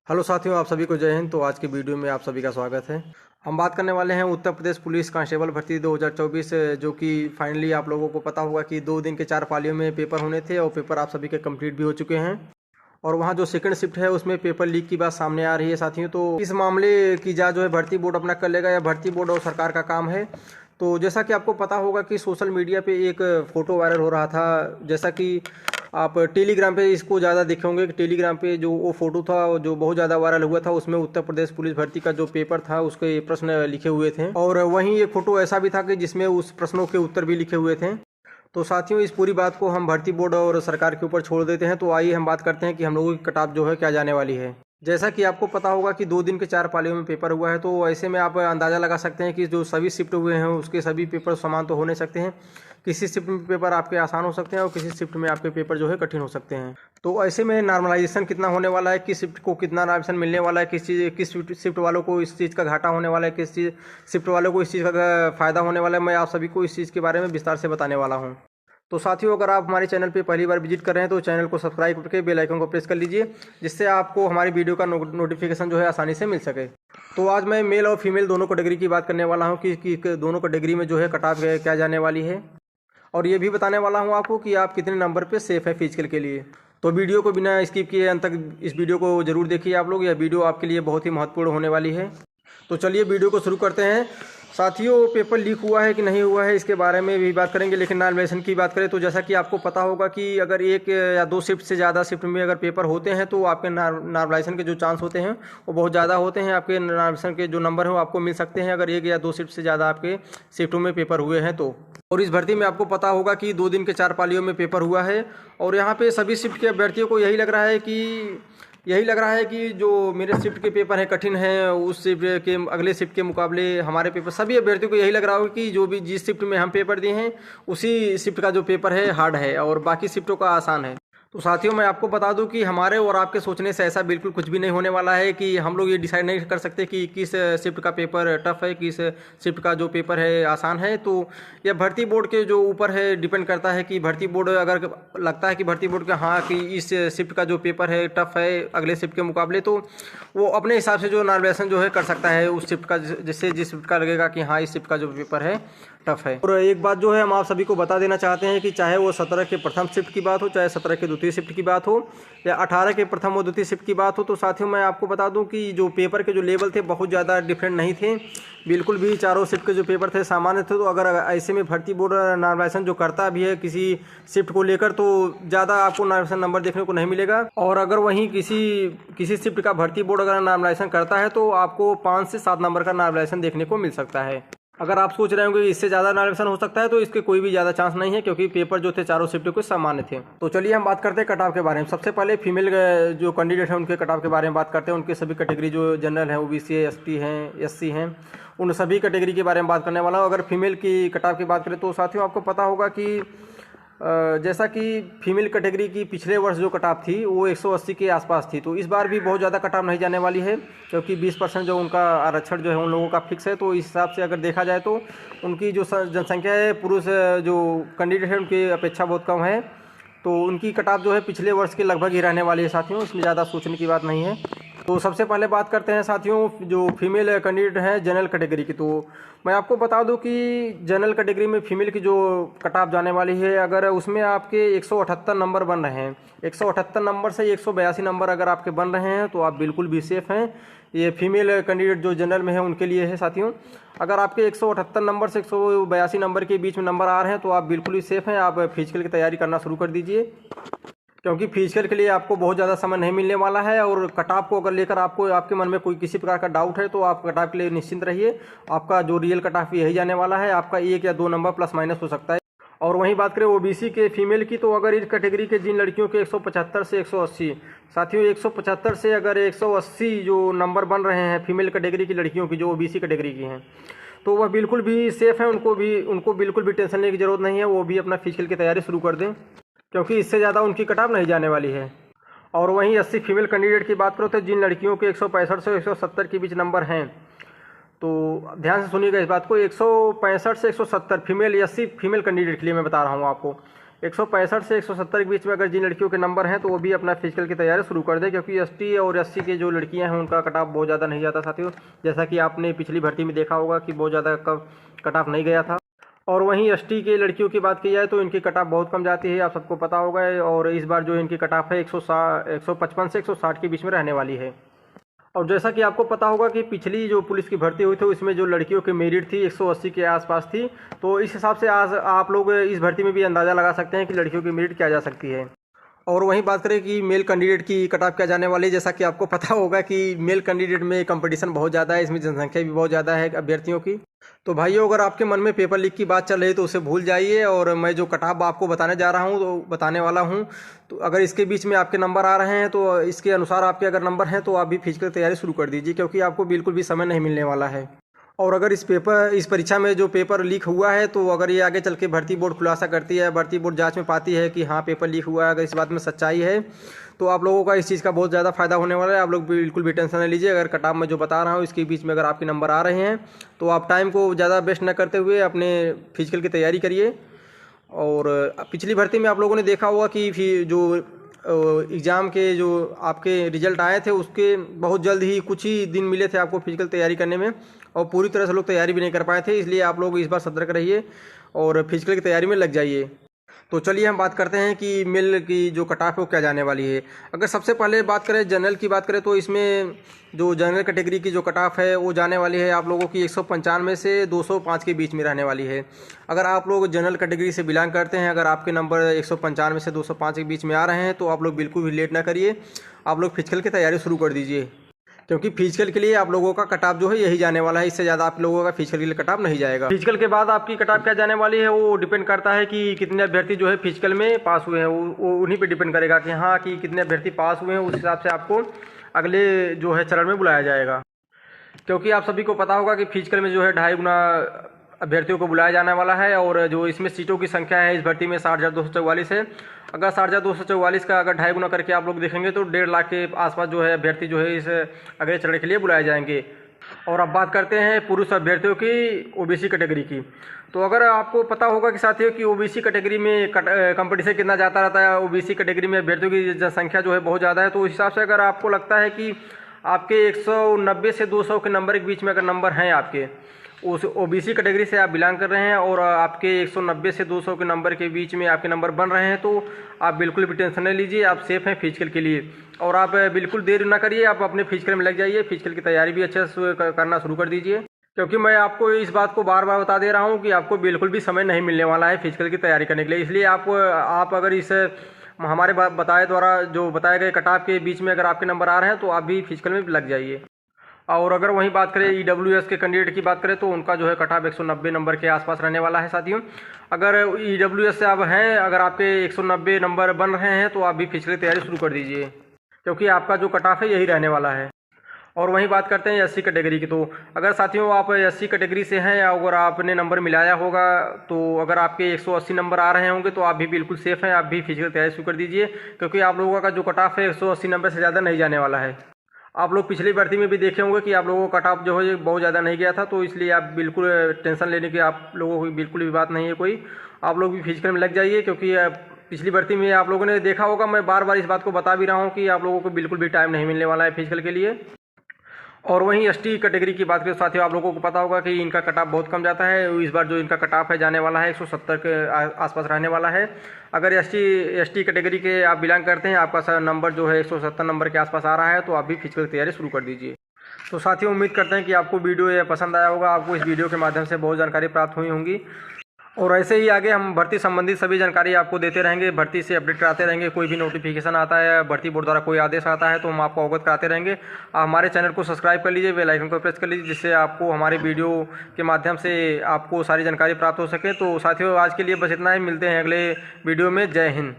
Hello साथियों, आप सभी को जय हिंद। तो आज के वीडियो में आप सभी का स्वागत है। हम बात करने वाले हैं उत्तर प्रदेश पुलिस कांस्टेबल भर्ती 2024, जो कि फाइनली आप लोगों को पता होगा कि 2 दिन के 4 पालियों में पेपर होने थे और पेपर आप सभी के कंप्लीट भी हो चुके हैं। और वहाँ जो सेकंड शिफ्ट है उसमें पेपर लीक की बात सामने आ रही है साथियों। तो इस मामले की जांच जो है भर्ती बोर्ड अपना कर लेगा या भर्ती बोर्ड और सरकार का काम है। तो जैसा कि आपको पता होगा कि सोशल मीडिया पे एक फ़ोटो वायरल हो रहा था, जैसा कि आप टेलीग्राम पे इसको ज़्यादा देखे होंगे कि टेलीग्राम पे जो वो फ़ोटो था जो बहुत ज़्यादा वायरल हुआ था, उसमें उत्तर प्रदेश पुलिस भर्ती का जो पेपर था उसके प्रश्न लिखे हुए थे। और वहीं एक फ़ोटो ऐसा भी था कि जिसमें उस प्रश्नों के उत्तर भी लिखे हुए थे। तो साथियों, इस पूरी बात को हम भर्ती बोर्ड और सरकार के ऊपर छोड़ देते हैं। तो आइए हम बात करते हैं कि हम लोगों की कटाप जो है क्या जाने वाली है। जैसा कि आपको पता होगा कि 2 दिन के 4 पालियों में पेपर हुआ है, तो ऐसे में आप अंदाज़ा लगा सकते हैं कि जो सभी शिफ्ट हुए हैं उसके सभी पेपर समान तो हो नहीं सकते हैं। किसी शिफ्ट में पेपर आपके आसान हो सकते हैं और किसी शिफ्ट में आपके पेपर जो है कठिन हो सकते हैं। तो ऐसे में नॉर्मलाइजेशन कितना होने वाला है, किस शिफ्ट को कितना नॉर्मलाइजेशन मिलने वाला है, किस शिफ्ट वालों को इस चीज़ का घाटा होने वाला है, किस चीज़ शिफ्ट वालों को इस चीज़ का फ़ायदा होने वाला है, मैं आप सभी को इस चीज़ के बारे में विस्तार से बताने वाला हूँ। तो साथियों, अगर आप हमारे चैनल पे पहली बार विजिट कर रहे हैं तो चैनल को सब्सक्राइब करके बेल आइकन को प्रेस कर लीजिए, जिससे आपको हमारी वीडियो का नोटिफिकेशन जो है आसानी से मिल सके। तो आज मैं मेल और फीमेल दोनों कैटेगरी की बात करने वाला हूँ कि दोनों कैटेगरी में जो है कट ऑफ क्या जाने वाली है, और ये भी बताने वाला हूँ आपको कि आप कितने नंबर पे सेफ है फिजिकल के लिए। तो वीडियो को बिना स्किप किए अंत तक इस वीडियो को जरूर देखिए आप लोग, यह वीडियो आपके लिए बहुत ही महत्वपूर्ण होने वाली है। तो चलिए वीडियो को शुरू करते हैं। साथियों, पेपर लीक हुआ है कि नहीं हुआ है इसके बारे में भी बात करेंगे, लेकिन नॉर्मलाइजेशन की बात करें तो जैसा कि आपको पता होगा कि अगर 1 या 2 शिफ्ट से ज़्यादा शिफ्ट में अगर पेपर होते हैं तो आपके नॉर्मलाइजेशन के जो चांस होते हैं वो बहुत ज़्यादा होते हैं। आपके नॉर्मलाइजेशन के जो नंबर हैं वो आपको मिल सकते हैं अगर 1 या 2 शिफ्ट से ज़्यादा आपके शिफ्टों में पेपर हुए हैं तो। और इस भर्ती में आपको पता होगा कि 2 दिन के 4 पालियों में पेपर हुआ है, और यहाँ पे सभी शिफ्ट के अभ्यर्थियों को यही लग रहा है कि जो मेरे शिफ्ट के पेपर हैं कठिन हैं, उस शिफ्ट के अगले शिफ्ट के मुकाबले हमारे पेपर, सभी अभ्यर्थियों को यही लग रहा होगा कि जो भी जिस शिफ्ट में हम पेपर दिए हैं उसी शिफ्ट का जो पेपर है हार्ड है और बाकी शिफ्टों का आसान है। तो साथियों, मैं आपको बता दूं कि हमारे और आपके सोचने से ऐसा बिल्कुल कुछ भी नहीं होने वाला है कि हम लोग ये डिसाइड नहीं कर सकते कि किस शिफ्ट का पेपर टफ है, किस शिफ्ट का जो पेपर है आसान है। तो यह भर्ती बोर्ड के जो ऊपर है डिपेंड करता है कि भर्ती बोर्ड अगर लगता है कि भर्ती बोर्ड का हाँ कि इस शिफ्ट का जो पेपर है टफ है अगले शिफ्ट के मुकाबले, तो वो अपने हिसाब से जो नॉर्मलाइजेशन जो है कर सकता है उस शिफ्ट का, जिससे जिस शिफ्ट का लगेगा कि हाँ इस शिफ्ट का जो पेपर है टफ है। और एक बात जो है हम आप सभी को बता देना चाहते हैं कि चाहे वो 17 के प्रथम शिफ्ट की बात हो, चाहे 17 के द्वितीय शिफ्ट की बात हो, या 18 के प्रथम और द्वितीय शिफ्ट की बात हो, तो साथियों मैं आपको बता दूं कि जो पेपर के जो लेवल थे बहुत ज़्यादा डिफरेंट नहीं थे, बिल्कुल भी चारों शिफ्ट के जो पेपर थे सामान्य थे। तो अगर ऐसे में भर्ती बोर्ड नॉर्मलाइजेशन जो करता भी है किसी शिफ्ट को लेकर तो ज़्यादा आपको नॉर्मलाइजेशन नंबर देखने को नहीं मिलेगा। और अगर वहीं किसी शिफ्ट का भर्ती बोर्ड अगर नॉर्मलाइजेशन करता है तो आपको 5 से 7 नंबर का नॉर्मलाइजेशन देखने को मिल सकता है। अगर आप सोच रहे होंगे कि इससे ज़्यादा नॉर्मलाइजेशन हो सकता है तो इसके कोई भी ज़्यादा चांस नहीं है, क्योंकि पेपर जो थे चारों शिफ्टों के सामान्य थे। तो चलिए हम बात करते हैं कट ऑफ के बारे में। सबसे पहले फीमेल जो कैंडिडेट हैं उनके कट ऑफ के बारे में बात करते हैं। उनके सभी कैटेगरी जो जनरल हैं, ओबीसी है, एसटी हैं, एससी हैं, उन सभी कैटेगरी के बारे में बात करने वाला हूँ। अगर फीमेल की कट ऑफ की बात करें तो साथियों आपको पता होगा कि जैसा कि फीमेल कैटेगरी की पिछले वर्ष जो कट ऑफ थी वो 180 के आसपास थी, तो इस बार भी बहुत ज़्यादा कट ऑफ नहीं जाने वाली है, क्योंकि 20% जो उनका आरक्षण जो है उन लोगों का फिक्स है। तो इस हिसाब से अगर देखा जाए तो उनकी जो जनसंख्या है पुरुष जो कैंडिडेट है उनकी अपेक्षा बहुत कम है, तो उनकी कट ऑफ जो है पिछले वर्ष के लगभग ही रहने वाली है साथियों, इसमें ज़्यादा सोचने की बात नहीं है। तो सबसे पहले बात करते हैं साथियों जो फीमेल कैंडिडेट हैं जनरल कैटेगरी की। तो मैं आपको बता दूं कि जनरल कैटेगरी में फीमेल की जो कट ऑफ जाने वाली है, अगर उसमें आपके 178 नंबर बन रहे हैं, 178 नंबर से 182 नंबर अगर आपके बन रहे हैं तो आप बिल्कुल भी सेफ़ हैं। ये फीमेल कैंडिडेट जो जनरल में है उनके लिए है साथियों। अगर आपके 178 नंबर से 182 नंबर के बीच में नंबर आ रहे हैं तो आप बिल्कुल ही सेफ़ हैं। आप फिजिकल की तैयारी करना शुरू कर दीजिए, क्योंकि फिजिकल के लिए आपको बहुत ज़्यादा समय नहीं मिलने वाला है। और कट ऑफ को अगर लेकर आपको आपके मन में कोई किसी प्रकार का डाउट है तो आप कट ऑफ के लिए निश्चिंत रहिए, आपका जो रियल कट ऑफ यही जाने वाला है, आपका 1 या 2 नंबर प्लस माइनस हो सकता है। और वहीं बात करें ओबीसी के फीमेल की, तो अगर इस कैटेगरी के जिन लड़कियों के 175 से 180 साथियों 175 से अगर 180 जो नंबर बन रहे हैं फीमेल कैटेगरी की लड़कियों की जो ओबीसी कैटेगरी की हैं, तो वह बिल्कुल भी सेफ़ है। उनको बिल्कुल भी टेंशन लेने की ज़रूरत नहीं है, वो भी अपना फिजिकल की तैयारी शुरू कर दें, क्योंकि इससे ज़्यादा उनकी कट ऑफ नहीं जाने वाली है। और वहीं 80 फीमेल कैंडिडेट की बात करो तो जिन लड़कियों के 165 से 170 के बीच नंबर हैं, तो ध्यान से सुनिएगा इस बात को, 165 से 170 फीमेल 80 फीमेल कैंडिडेट के लिए मैं बता रहा हूँ आपको, 165 से 170 के बीच में अगर जिन लड़कियों के नंबर हैं तो वो भी अपना फिजिकल की तैयारी शुरू कर दें, क्योंकि एसटी और एससी के जो लड़कियां हैं उनका कट ऑफ बहुत ज़्यादा नहीं जाता साथियों। जैसा कि आपने पिछली भर्ती में देखा होगा कि बहुत ज़्यादा कट ऑफ नहीं गया था। और वहीं एसटी के लड़कियों की बात की जाए तो इनकी कट ऑफ बहुत कम जाती है, आप सबको पता होगा। और इस बार जो इनकी कट ऑफ है 155 से 160 के बीच में रहने वाली है। और जैसा कि आपको पता होगा कि पिछली जो पुलिस की भर्ती हुई थी उसमें जो लड़कियों की मेरिट थी 180 के आसपास थी, तो इस हिसाब से आज आप लोग इस भर्ती में भी अंदाज़ा लगा सकते हैं कि लड़कियों की मेरिट क्या जा सकती है। और वहीं बात करें कि मेल कैंडिडेट की कट ऑफ क्या जाने वाली है, जैसा कि आपको पता होगा कि मेल कैंडिडेट में कंपटीशन बहुत ज़्यादा है, इसमें जनसंख्या भी बहुत ज़्यादा है अभ्यर्थियों की। तो भाइयों, अगर आपके मन में पेपर लीक की बात चल रही है तो उसे भूल जाइए, और मैं जो कट ऑफ आपको बताने जा रहा हूँ तो बताने वाला हूँ, तो अगर इसके बीच में आपके नंबर आ रहे हैं तो इसके अनुसार आपके अगर नंबर हैं तो आप भी फिजिकल तैयारी शुरू कर दीजिए, क्योंकि आपको बिल्कुल भी समय नहीं मिलने वाला है। और अगर इस परीक्षा में जो पेपर लीक हुआ है तो अगर ये आगे चल के भर्ती बोर्ड खुलासा करती है, भर्ती बोर्ड जांच में पाती है कि हाँ पेपर लीक हुआ है, अगर इस बात में सच्चाई है तो आप लोगों का इस चीज़ का बहुत ज़्यादा फायदा होने वाला है। आप लोग बिल्कुल भी टेंशन नहीं लीजिए। अगर कट ऑफ में जो बता रहा हूँ इसके बीच में अगर आपके नंबर आ रहे हैं तो आप टाइम को ज़्यादा वेस्ट न करते हुए अपने फिजिकल की तैयारी करिए। और पिछली भर्ती में आप लोगों ने देखा होगा कि जो एग्ज़ाम के जो आपके रिजल्ट आए थे उसके बहुत जल्द ही कुछ ही दिन मिले थे आपको फिजिकल तैयारी करने में, और पूरी तरह से लोग तैयारी भी नहीं कर पाए थे। इसलिए आप लोग इस बार सतर्क रहिए और फिजिकल की तैयारी में लग जाइए। तो चलिए हम बात करते हैं कि मेल की जो कट ऑफ है वो क्या जाने वाली है। अगर सबसे पहले बात करें जनरल की बात करें तो इसमें जो जनरल कैटेगरी की जो कट ऑफ है वो जाने वाली है आप लोगों की 195 से 205 के बीच में रहने वाली है। अगर आप लोग जनरल कैटेगरी से बिलोंग करते हैं, अगर आपके नंबर 195 से 205 के बीच में आ रहे हैं तो आप लोग बिल्कुल भी लेट ना करिए, आप लोग फिजिकल की तैयारी शुरू कर दीजिए, क्योंकि फिजिकल के लिए आप लोगों का कट ऑफ जो है यही जाने वाला है। इससे ज़्यादा आप लोगों का फिजिकल के लिए कट ऑफ नहीं जाएगा। फिजिकल के बाद आपकी कट ऑफ क्या जाने वाली है वो डिपेंड करता है कि कितने अभ्यर्थी जो है फिजिकल में पास हुए हैं, वो उन्हीं पे डिपेंड करेगा कि हाँ कि कितने अभ्यर्थी पास हुए हैं, उस हिसाब से आपको अगले जो है चरण में बुलाया जाएगा। क्योंकि आप सभी को पता होगा कि फिजिकल में जो है 2.5 गुना अभ्यर्थियों को बुलाया जाने वाला है, और जो इसमें सीटों की संख्या है इस भर्ती में 60,244 है। अगर 60,244 का अगर 2.5 गुना करके आप लोग देखेंगे तो 1.5 लाख के आसपास जो है अभ्यर्थी जो है इस अगले चरण के लिए बुलाए जाएंगे। और अब बात करते हैं पुरुष अभ्यर्थियों की ओबीसी कैटेगरी की। तो अगर आपको पता होगा कि साथियों कि ओबीसी कैटेगरी में कंपटीशन कितना जाता रहता है, ओबीसी कैटेगरी में अभ्यर्थियों की जनसंख्या जो है बहुत ज़्यादा है, तो उस हिसाब से अगर आपको लगता है कि आपके 190 से 200 के नंबर के बीच में अगर नंबर हैं आपके, उस ओबीसी कैटेगरी से आप बिलोंग कर रहे हैं और आपके 190 से 200 के नंबर के बीच में आपके नंबर बन रहे हैं, तो आप बिल्कुल भी टेंशन नहीं लीजिए, आप सेफ़ हैं फिजिकल के लिए। और आप बिल्कुल देर ना करिए, आप अपने फिजिकल में लग जाइए, फिजिकल की तैयारी भी अच्छे से करना शुरू कर दीजिए, क्योंकि मैं आपको इस बात को बार बार बता दे रहा हूँ कि आपको बिल्कुल भी समय नहीं मिलने वाला है फिजिकल की तैयारी करने के लिए। इसलिए आप अगर इस हमारे बताए द्वारा जो बताए गए कट ऑफ के बीच में अगर आपके नंबर आ रहे हैं तो आप भी फिजिकल में लग जाइए। और अगर वहीं बात करें ईडब्ल्यूएस के कैंडिडेट की बात करें तो उनका जो है कट ऑफ 190 नंबर के आसपास रहने वाला है साथियों। अगर ईडब्ल्यूएस से आप हैं, अगर आपके 190 नंबर बन रहे हैं तो आप भी फिजिकल तैयारी शुरू कर दीजिए, क्योंकि आपका जो कट ऑफ है यही रहने वाला है। और वहीं बात करते हैं एससी कैटेगरी की। तो अगर साथियों आप एससी कैटेगरी से हैं या अगर आपने नंबर मिलाया होगा तो अगर आपके 180 नंबर आ रहे होंगे तो आप भी बिल्कुल सेफ़ हैं, आप भी फिजिकल तैयारी शुरू कर दीजिए, क्योंकि आप लोगों का जो कट ऑफ है 180 नंबर से ज़्यादा नहीं जाने वाला है। आप लोग पिछली भर्ती में भी देखे होंगे कि आप लोगों का कट ऑफ जो है बहुत ज़्यादा नहीं गया था, तो इसलिए आप बिल्कुल टेंशन लेने की आप लोगों को बिल्कुल भी बात नहीं है कोई। आप लोग भी फिजिकल में लग जाइए, क्योंकि पिछली भर्ती में आप लोगों ने देखा होगा, मैं बार बार इस बात को बता भी रहा हूँ कि आप लोगों को बिल्कुल भी टाइम नहीं मिलने वाला है फिजिकल के लिए। और वहीं एसटी कैटेगरी की बात करें तो साथियों आप लोगों को पता होगा कि इनका कट ऑफ बहुत कम जाता है। इस बार जो इनका कट ऑफ है जाने वाला है 170 के आसपास रहने वाला है। अगर एसटी कैटेगरी के आप बिलोंग करते हैं, आपका नंबर जो है 170 नंबर के आसपास आ रहा है, तो आप भी फिजिकल तैयारी शुरू कर दीजिए। तो साथियों उम्मीद करते हैं कि आपको वीडियो ये पसंद आया होगा, आपको इस वीडियो के माध्यम से बहुत जानकारी प्राप्त हुई होंगी, और ऐसे ही आगे हम भर्ती संबंधित सभी जानकारी आपको देते रहेंगे, भर्ती से अपडेट कराते रहेंगे। कोई भी नोटिफिकेशन आता है, भर्ती बोर्ड द्वारा कोई आदेश आता है तो हम आपको अवगत कराते रहेंगे। आप हमारे चैनल को सब्सक्राइब कर लीजिए, बेल आइकन को प्रेस कर लीजिए, जिससे आपको हमारे वीडियो के माध्यम से आपको सारी जानकारी प्राप्त हो सके। तो साथियों आज के लिए बस इतना ही, मिलते हैं अगले वीडियो में। जय हिंद।